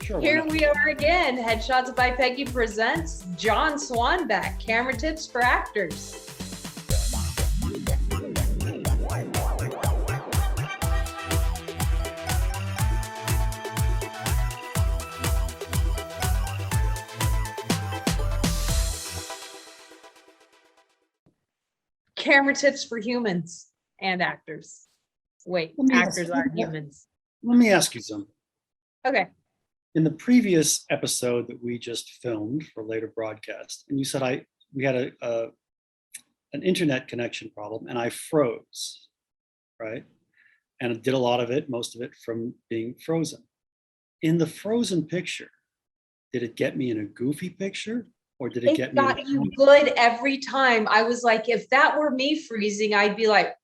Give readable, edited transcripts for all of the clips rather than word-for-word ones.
Sure. Here we are again. Headshots by Peggy presents John SWANBECK, camera tips for actors. Camera tips for humans and actors. Wait, actors aren't humans. Let me ask you something. Okay. In the previous episode that we just filmed for later broadcast, and you said we had an internet connection problem, and I froze, right? And I did a lot of it, most of it from being frozen. In the frozen picture, did it get me in a goofy picture, or did it get me? Got you good every time. I was like, if that were me freezing, I'd be like,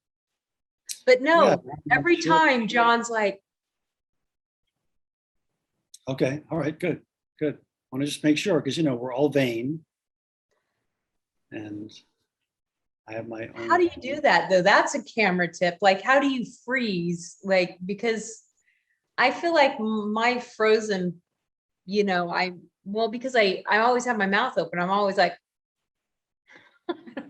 but no, Yeah, every time John's like, okay, all right, good. I want to just make sure, because we're all vain, and I have my own. how do you do that though? That's a camera tip. Like, how do you freeze? Like, because I feel like my frozen, because I always have my mouth open. I'm always like,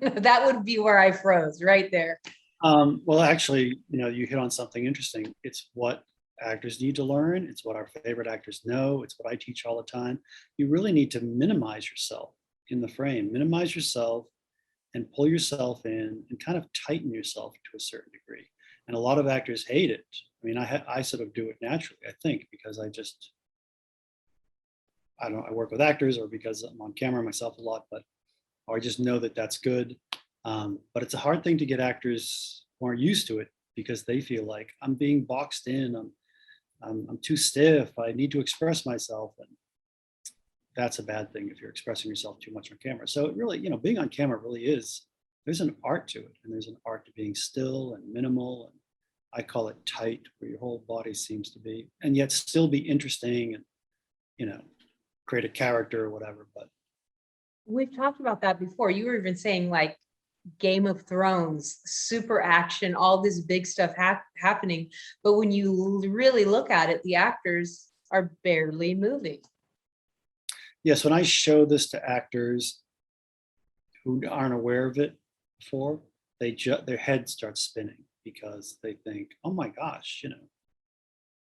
that would be where I froze right there. Well, actually, you hit on something interesting. It's what actors need to learn. It's what our favorite actors know. It's what I teach all the time. You really need to minimize yourself in the frame, minimize yourself and pull yourself in and kind of tighten yourself to a certain degree. And a lot of actors hate it. I mean, I sort of do it naturally, I think, because I work with actors, or because I'm on camera myself a lot, or I just know that that's good. But it's a hard thing to get actors who aren't used to it, because they feel like I'm being boxed in. I'm too stiff. I need to express myself, and that's a bad thing if you're expressing yourself too much on camera. So it really, being on camera really is. There's an art to it, and there's an art to being still and minimal, and I call it tight, where your whole body seems to be, and yet still be interesting and create a character or whatever. But We've talked about that before. You were even saying like Game of Thrones, super action, all this big stuff happening. But when you really look at it, the actors are barely moving. yes, when I show this to actors who aren't aware of it before, their head starts spinning, because they think, oh my gosh,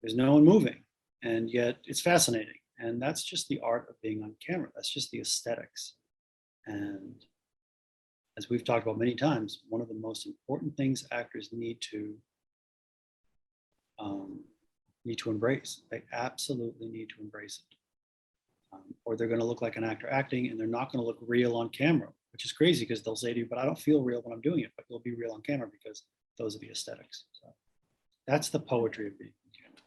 there's no one moving. And yet it's fascinating. And that's just the art of being on camera. That's just the aesthetics. And as we've talked about many times, one of the most important things actors need to embrace. They absolutely need to embrace it. Or they're going to look like an actor acting, and they're not going to look real on camera, which is crazy, because they'll say to you, but I don't feel real when I'm doing it, but you'll be real on camera because those are the aesthetics. So that's the poetry of being on camera.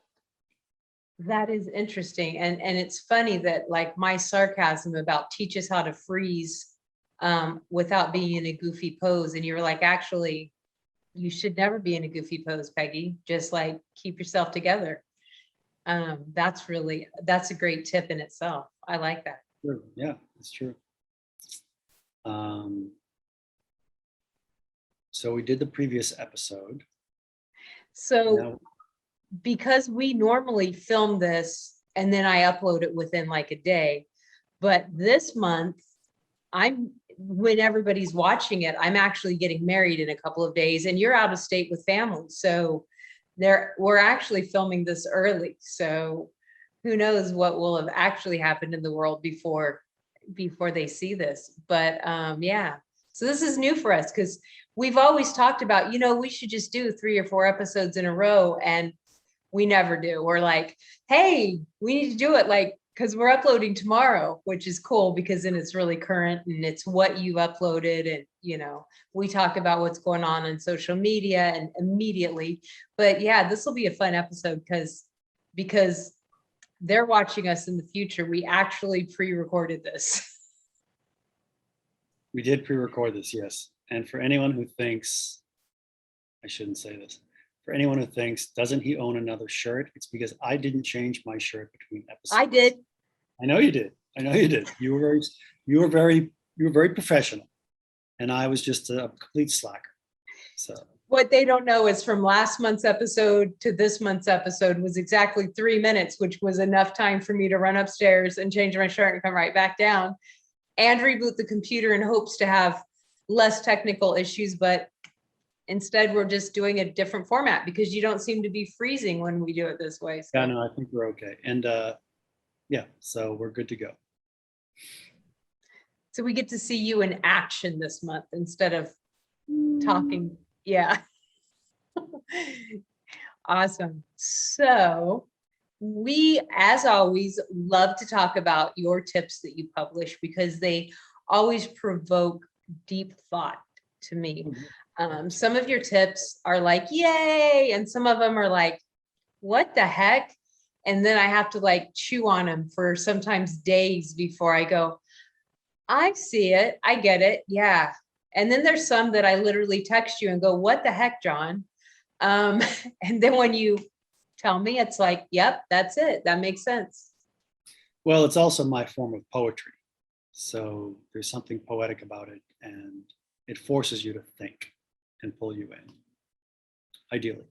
That is interesting. And it's funny that like my sarcasm about teach us how to freeze without being in a goofy pose. And you're like, actually, you should never be in a goofy pose, Peggy. Just like keep yourself together. That's a great tip in itself. I like that. Sure. Yeah, it's true. So we did the previous episode. So now, because we normally film this and then I upload it within like a day, but this month when everybody's watching it, I'm actually getting married in a couple of days, and you're out of state with family. So we're actually filming this early. So who knows what will have actually happened in the world before they see this. But yeah, so this is new for us, because we've always talked about, we should just do 3 or 4 episodes in a row, and we never do. We're like, hey, we need to do it, like, because we're uploading tomorrow, which is cool, because then it's really current and it's what you've uploaded. And, we talk about what's going on social media and immediately. But yeah, this will be a fun episode because they're watching us in the future. We actually pre-recorded this. we did pre-record this, yes. And for anyone who thinks, I shouldn't say this, for anyone who thinks, doesn't he own another shirt? It's because I didn't change my shirt between episodes. I did. I know you did. You were very professional, and I was just a complete slacker. So What they don't know is from last month's episode to this month's episode was exactly 3 minutes, which was enough time for me to run upstairs and change my shirt and come right back down and reboot the computer in hopes to have less technical issues. But instead, we're just doing a different format because you don't seem to be freezing when we do it this way. So. Yeah, no, I think we're okay. And yeah, so we're good to go. So we get to see you in action this month instead of talking. Yeah. Awesome. So we, as always, love to talk about your tips that you publish because they always provoke deep thought to me. Some of your tips are like, yay, and some of them are like, what the heck? And then I have to like chew on them for sometimes days before I go, I see it, I get it, yeah. And then there's some that I literally text you and go, what the heck, John? And then when you tell me, it's like, yep, that's it, that makes sense. Well, it's also my form of poetry. So there's something poetic about it, and it forces you to think and pull you in, ideally.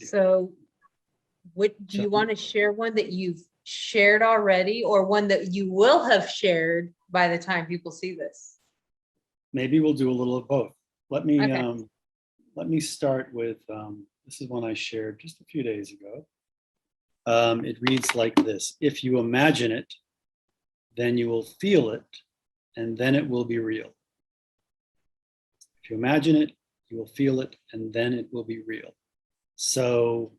So what do you want to share, one that you've shared already or one that you will have shared by the time people see this? Maybe we'll do a little of both. Let me Okay. let me start with this is one I shared just a few days ago. It reads like this: if you imagine it, then you will feel it, and then it will be real. If you imagine it, you will feel it, and then it will be real. So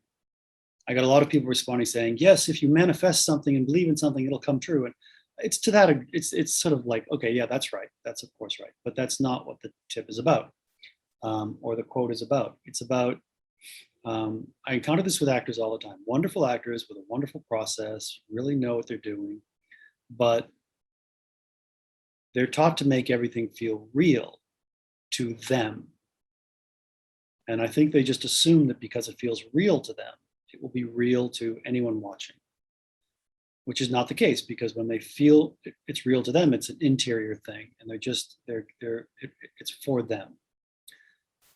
I got a lot of people responding saying, yes, if you manifest something and believe in something, it'll come true. And it's to that, it's sort of like, okay, yeah, that's right. That's of course right. But that's not what the tip is about, or the quote is about. It's about, I encounter this with actors all the time. Wonderful actors with a wonderful process, really know what they're doing, but they're taught to make everything feel real to them. And I think they just assume that because it feels real to them, it will be real to anyone watching, which is not the case, because when they feel it's real to them, it's an interior thing, and it's for them.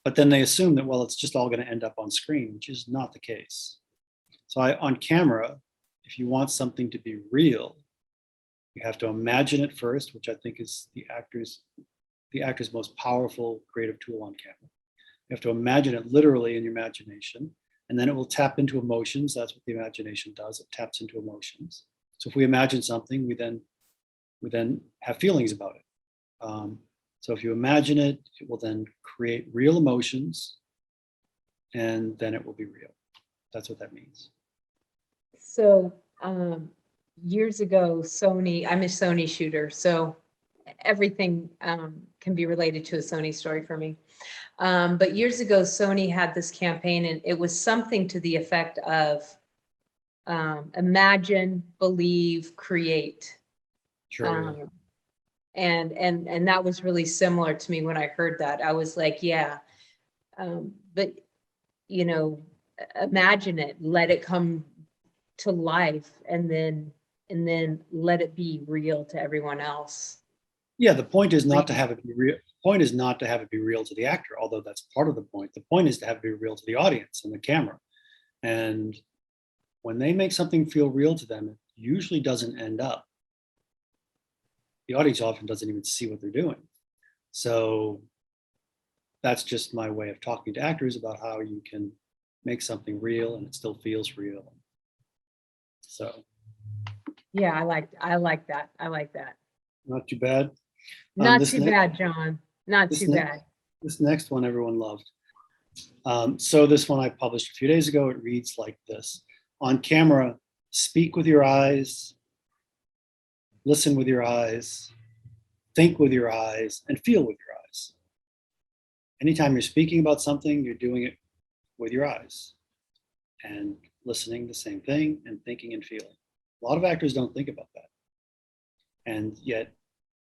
But then they assume that, well, it's just all going to end up on screen, which is not the case. So on camera, if you want something to be real, you have to imagine it first, which I think is the actor's most powerful creative tool on camera. You have to imagine it literally in your imagination, and then it will tap into emotions. That's what the imagination does. It taps into emotions. So if we imagine something, we then have feelings about it. So if you imagine it, it will then create real emotions, and then it will be real. That's what that means. So years ago, Sony, I'm a Sony shooter, so everything can be related to a Sony story for me. But years ago, Sony had this campaign, and it was something to the effect of imagine, believe, create. Sure. And that was really similar to me when I heard that. I was like, yeah, but imagine it, let it come to life, and then let it be real to everyone else. Yeah, the point is not to have it be real. The point is not to have it be real to the actor, although that's part of the point. The point is to have it be real to the audience and the camera. And when they make something feel real to them, it usually doesn't end up. The audience often doesn't even see what they're doing. So that's just my way of talking to actors about how you can make something real and it still feels real. So yeah, I like that. Not too bad. Not too bad, John. Not too bad. This next one everyone loved. So this one I published a few days ago. It reads like this: on camera, speak with your eyes, listen with your eyes, think with your eyes, and feel with your eyes. Anytime you're speaking about something, you're doing it with your eyes, and listening the same thing, and thinking and feeling. A lot of actors don't think about that. And yet,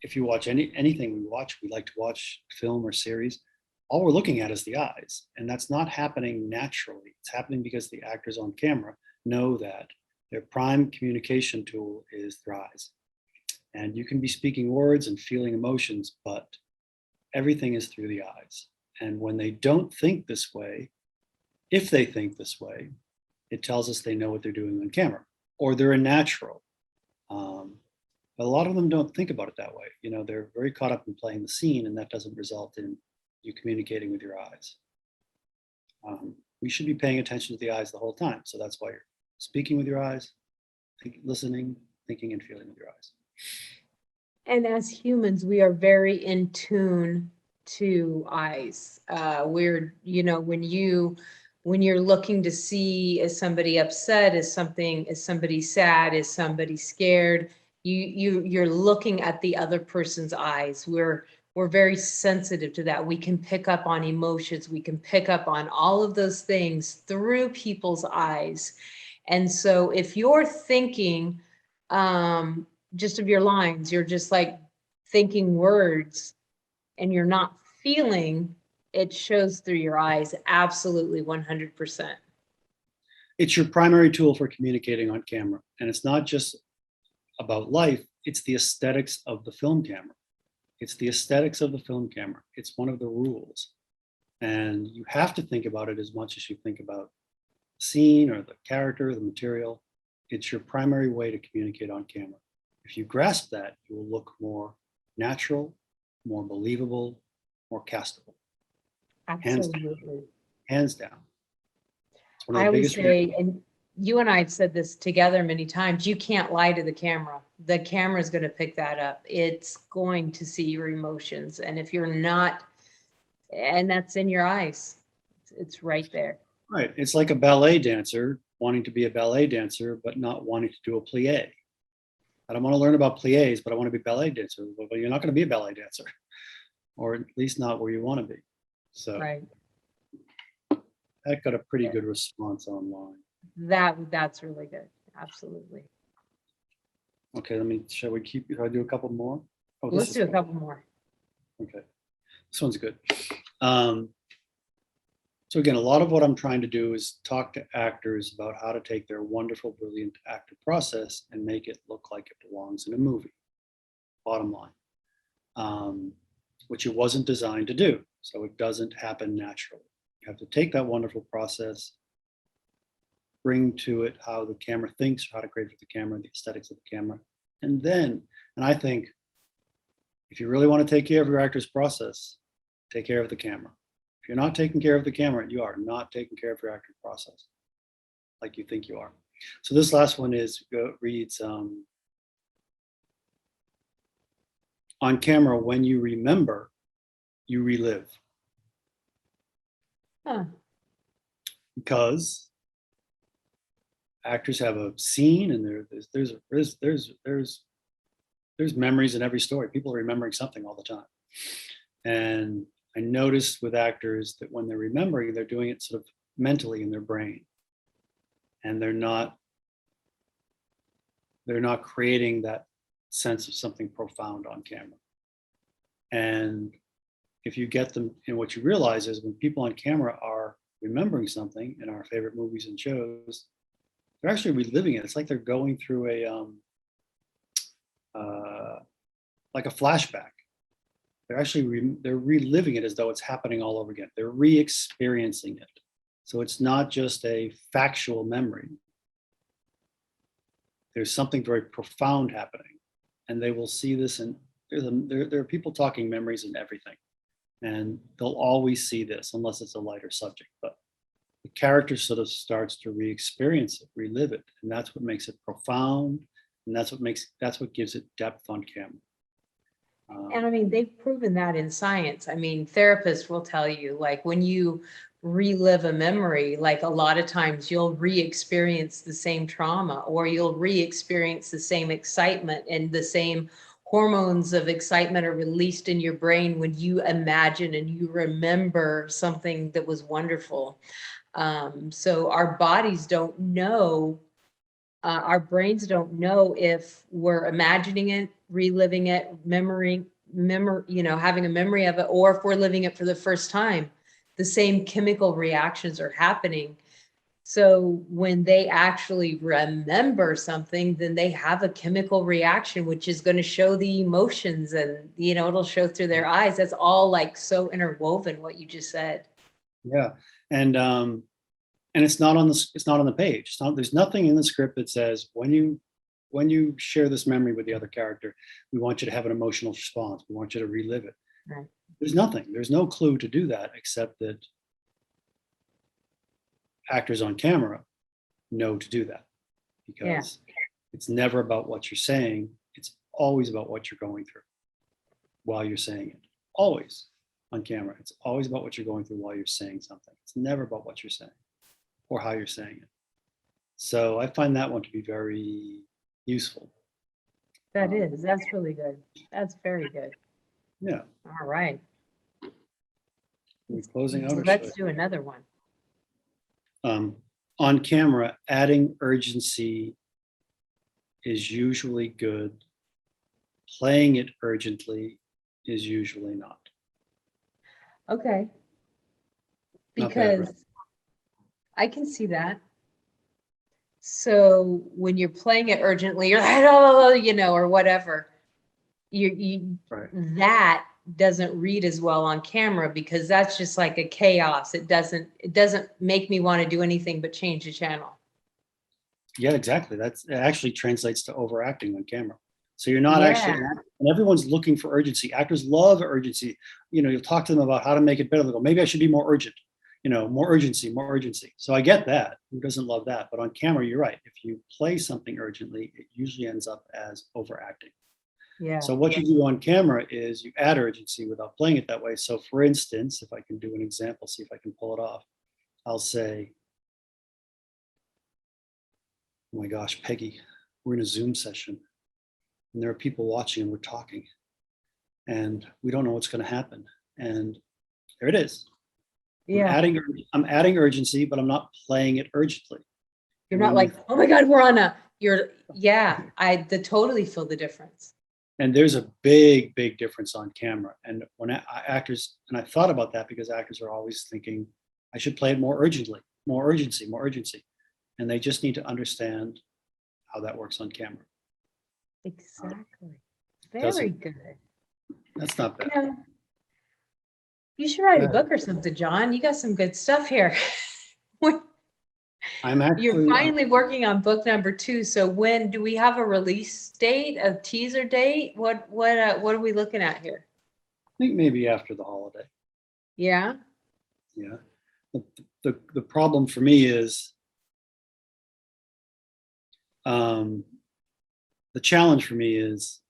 if you watch anything we like to watch film or series, all we're looking at is the eyes. And that's not happening naturally. It's happening because the actors on camera know that their prime communication tool is their eyes. And you can be speaking words and feeling emotions, but everything is through the eyes. And when they don't think this way, if they think this way, it tells us they know what they're doing on camera, or they're a natural. But a lot of them don't think about it that way. You know, they're very caught up in playing the scene, and that doesn't result in you communicating with your eyes. We should be paying attention to the eyes the whole time. So that's why you're speaking with your eyes, listening, thinking, and feeling with your eyes. And as humans, we are very in tune to eyes. We're, you know, when you're looking to see, is somebody upset, is somebody sad, is somebody scared, you're looking at the other person's eyes. We're very sensitive to that. We can pick up on emotions. We can pick up on all of those things through people's eyes. And so if you're thinking, just of your lines, you're just like thinking words and you're not feeling, it shows through your eyes. Absolutely 100%. It's your primary tool for communicating on camera. And it's not just about life, it's the aesthetics of the film camera. It's the aesthetics of the film camera. It's one of the rules. And you have to think about it as much as you think about the scene or the character, the material. It's your primary way to communicate on camera. If you grasp that, you will look more natural, more believable, more castable. Absolutely. Hands down. It's one of I the always biggest say, and you and I have said this together many times, you can't lie to the camera. The camera is going to pick that up. It's going to see your emotions. And if you're not, and that's in your eyes, it's right there. Right. It's like a ballet dancer wanting to be a ballet dancer, but not wanting to do a plie. I don't want to learn about plies, but I want to be a ballet dancer. Well, you're not going to be a ballet dancer, or at least not where you want to be. So Right. that got a pretty good response online. That's really good. Absolutely. Okay, shall I do a couple more? Oh, Let's do a couple more. Okay, this one's good. So again, a lot of what I'm trying to do is talk to actors about how to take their wonderful, brilliant actor process and make it look like it belongs in a movie, bottom line, which it wasn't designed to do. So it doesn't happen naturally. You have to take that wonderful process, bring to it how the camera thinks, how to create for the camera, the aesthetics of the camera. And I think if you really want to take care of your actor's process, take care of the camera. If you're not taking care of the camera, you are not taking care of your acting process like you think you are. So this last one reads, on camera, when you remember, you relive. Huh. Because actors have a scene, and there's memories in every story. People are remembering something all the time. And I noticed with actors that when they're remembering, they're doing it sort of mentally in their brain. And they're not creating that sense of something profound on camera. And if you get them, and what you realize is when people on camera are remembering something in our favorite movies and shows, they're actually reliving it. It's like they're going through like a flashback. They're reliving it as though it's happening all over again. They're re-experiencing it. So it's not just a factual memory. There's something very profound happening, and they will see this. And there are people talking memories and everything, and they'll always see this unless it's a lighter subject. But the character sort of starts to re-experience it, relive it, and that's what makes it profound, and that's what gives it depth on camera. And I mean, they've proven that in science. I mean, therapists will tell you, like, when you relive a memory, like a lot of times you'll re-experience the same trauma, or you'll re-experience the same excitement, and the same hormones of excitement are released in your brain when you imagine and you remember something that was wonderful. So our bodies don't know, our brains don't know if we're imagining it, reliving it, having a memory of it, or if we're living it for the first time. The same chemical reactions are happening. So when they actually remember something, then they have a chemical reaction, which is going to show the emotions, and, you know, it'll show through their eyes. That's all like so interwoven, what you just said. Yeah. And it's not on the page. There's nothing in the script that says when you share this memory with the other character, we want you to have an emotional response. We want you to relive it. Right. There's nothing. There's no clue to do that, except that actors on camera know to do that, because it's never about what you're saying. It's always about what you're going through while you're saying it. Always on camera. It's always about what you're going through while you're saying something. It's never about what you're saying or how you're saying it. So I find that one to be very useful. That's really good. That's very good. Yeah. All right. Are we closing out? Let's do another one. On camera, adding urgency is usually good. Playing it urgently is usually not. Okay. Not bad, right? Because I can see that. So when you're playing it urgently, you're like, oh, you know, or whatever. Right. That doesn't read as well on camera, because that's just like a chaos. It doesn't make me want to do anything but change the channel. Yeah, exactly. It actually translates to overacting on camera. So you're not actually, and everyone's looking for urgency. Actors love urgency. You know, you'll talk to them about how to make it better. They'll go, maybe I should be more urgent. You know, more urgency, more urgency. So I get that. Who doesn't love that? But on camera, you're right. If you play something urgently, it usually ends up as overacting. Yeah. So what you do on camera is you add urgency without playing it that way. So for instance, if I can do an example, see if I can pull it off. I'll say, oh my gosh, Peggy, we're in a Zoom session and there are people watching and we're talking and we don't know what's going to happen. And there it is. Yeah. I'm adding urgency, but I'm not playing it urgently. You're not like, oh my God, we're on I totally feel the difference. And there's a big, big difference on camera. And when actors, and I thought about that because actors are always thinking, I should play it more urgently, more urgency, more urgency. And they just need to understand how that works on camera. Exactly. Very good. That's not bad. You know, you should write a book or something, John. You got some good stuff here. You're finally working on book number 2. So when do we have a release date, a teaser date? What are we looking at here? I think maybe after the holiday. Yeah. Yeah. The problem for me is, the challenge for me is,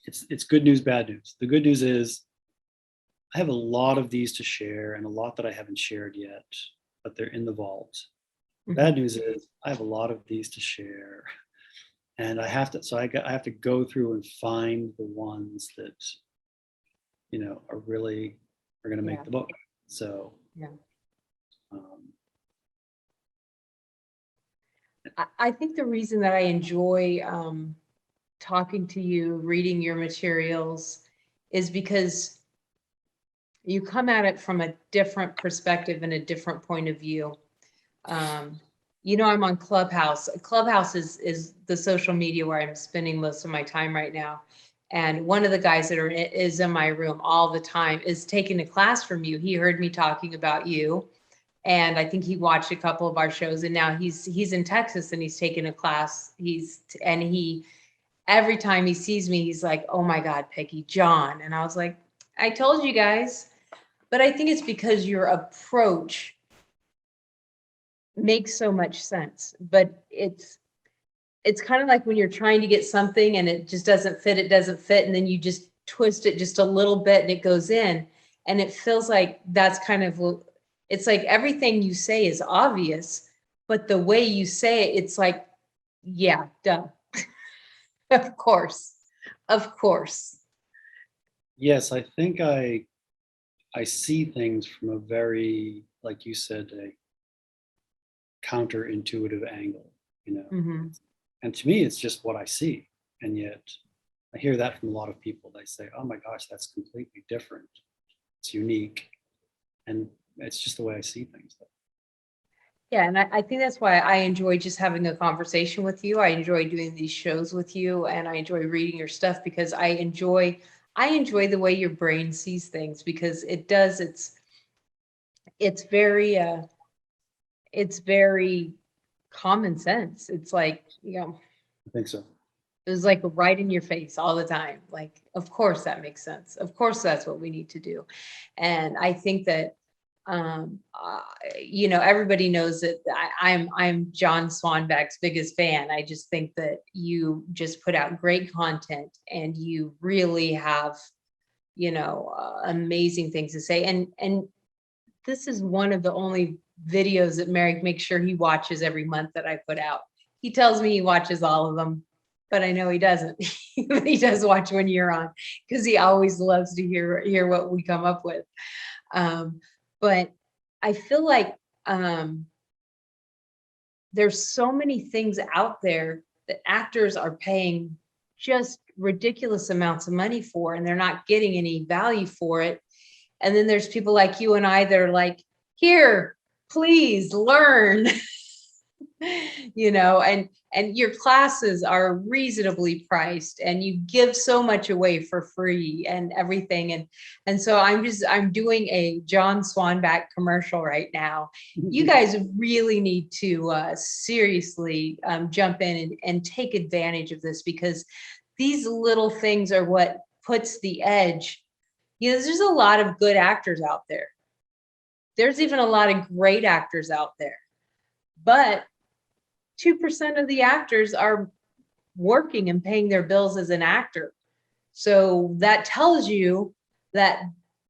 it's good news, bad news. The good news is I have a lot of these to share and a lot that I haven't shared yet, but they're in the vault. Bad news is I have a lot of these to share and I have to go through and find the ones that, you know, are going to make the book. So, I think the reason that I enjoy talking to you, reading your materials, is because you come at it from a different perspective and a different point of view. You know, I'm on Clubhouse. Clubhouse is the social media where I'm spending most of my time right now. And one of the guys that is in my room all the time is taking a class from you. He heard me talking about you, and I think he watched a couple of our shows. And now he's in Texas and he's taking a class. Every time he sees me, he's like, "Oh my God, Peggy, John." And I was like, "I told you guys." But I think it's because your approach makes so much sense. But it's kind of like when you're trying to get something and it just doesn't fit, and then you just twist it just a little bit and it goes in. And it feels like that's kind of, it's like everything you say is obvious, but the way you say it, it's like, yeah, duh. Of course. Yes, I think I see things from a very, like you said, a counterintuitive angle, you know. Mm-hmm. And to me, it's just what I see. And yet I hear that from a lot of people. They say, oh my gosh, that's completely different. It's unique. And it's just the way I see things. Yeah, and I think that's why I enjoy just having a conversation with you. I enjoy doing these shows with you, and I enjoy reading your stuff because I enjoy the way your brain sees things, because it's very it's very common sense. It's like, I think so. it was like right in your face all the time. Like, of course that makes sense. Of course that's what we need to do. And I think that everybody knows that I'm John SWANBECK's biggest fan. I just think that you just put out great content, and you really have, amazing things to say. And this is one of the only videos that Merrick makes sure he watches every month that I put out. He tells me he watches all of them, but I know he doesn't. He does watch when you're on, because he always loves to hear what we come up with. But I feel like there's so many things out there that actors are paying just ridiculous amounts of money for, and they're not getting any value for it. And then there's people like you and I that are like, here, please learn. And your classes are reasonably priced, and you give so much away for free and everything. And so I'm doing a John SWANBECK commercial right now. You guys really need to seriously jump in and take advantage of this, because these little things are what puts the edge. There's a lot of good actors out there. There's even a lot of great actors out there, but 2% of the actors are working and paying their bills as an actor. So that tells you that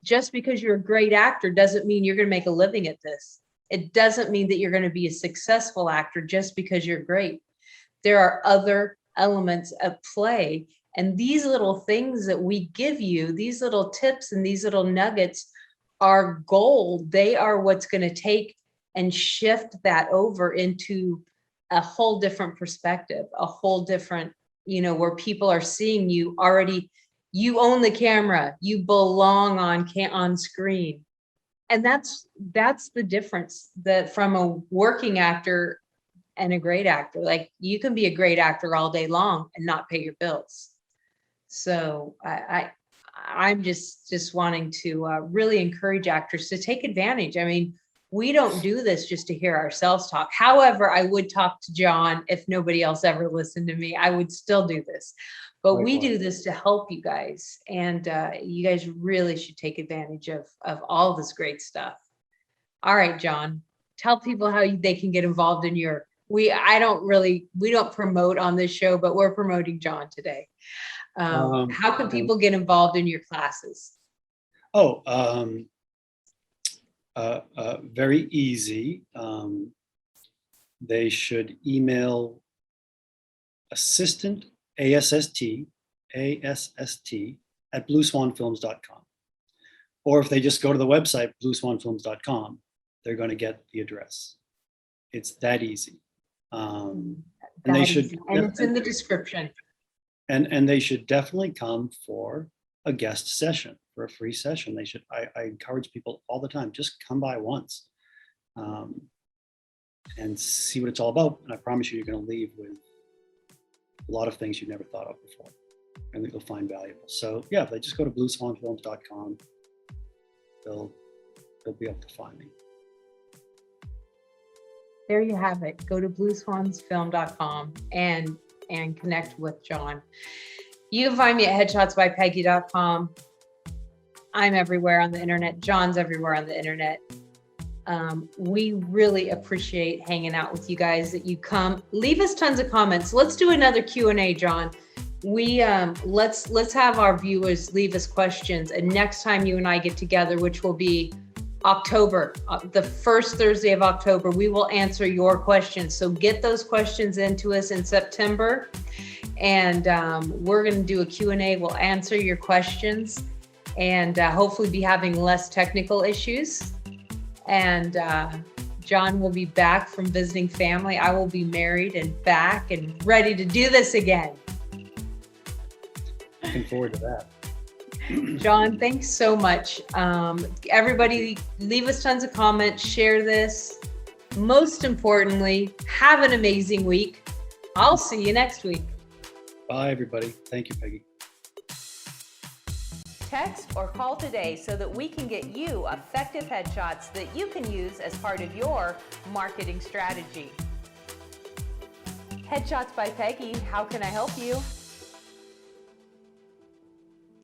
just because you're a great actor doesn't mean you're going to make a living at this. It doesn't mean that you're going to be a successful actor just because you're great. There are other elements at play. And these little things that we give you, these little tips and these little nuggets, are gold. They are what's going to take and shift that over into a whole different perspective, a whole different, where people are seeing you already. You own the camera, you belong on screen. And that's the difference, that from a working actor and a great actor. Like, you can be a great actor all day long and not pay your bills. So I'm just wanting to really encourage actors to take advantage. I mean, we don't do this just to hear ourselves talk. However, I would talk to John if nobody else ever listened to me. I would still do this, but we do this to help you guys, and you guys really should take advantage of all this great stuff. All right, John, tell people how they can get involved in your. We don't promote on this show, but we're promoting John today. How can people get involved in your classes? Very easy. They should email assistant, ASST at blueswanfilms.com. Or if they just go to the website, blueswanfilms.com, they're going to get the address. It's that easy. And it's in the description. And they should definitely come for a guest session, for a free session. They should. I encourage people all the time, just come by once and see what it's all about. And I promise you, you're going to leave with a lot of things you've never thought of before, and that you'll find valuable. So yeah, if they just go to blueswanfilms.com, they'll be able to find me. There you have it. Go to blueswansfilm.com and connect with John. You can find me at headshotsbypeggy.com. I'm everywhere on the internet. John's everywhere on the internet. We really appreciate hanging out with you guys, that you come. Leave us tons of comments. Let's do another Q&A, John. We let's have our viewers leave us questions, and next time you and I get together, which will be October, the first Thursday of October, we will answer your questions. So get those questions into us in September, and we're going to do a Q&A. We'll answer your questions, and hopefully be having less technical issues. And John will be back from visiting family. I will be married and back and ready to do this again. Looking forward to that. John, thanks so much. Everybody, leave us tons of comments, share this. most importantly, have an amazing week. I'll see you next week. Bye, everybody. Thank you, Peggy. Text or call today so that we can get you effective headshots that you can use as part of your marketing strategy. Headshots by Peggy, how can I help you?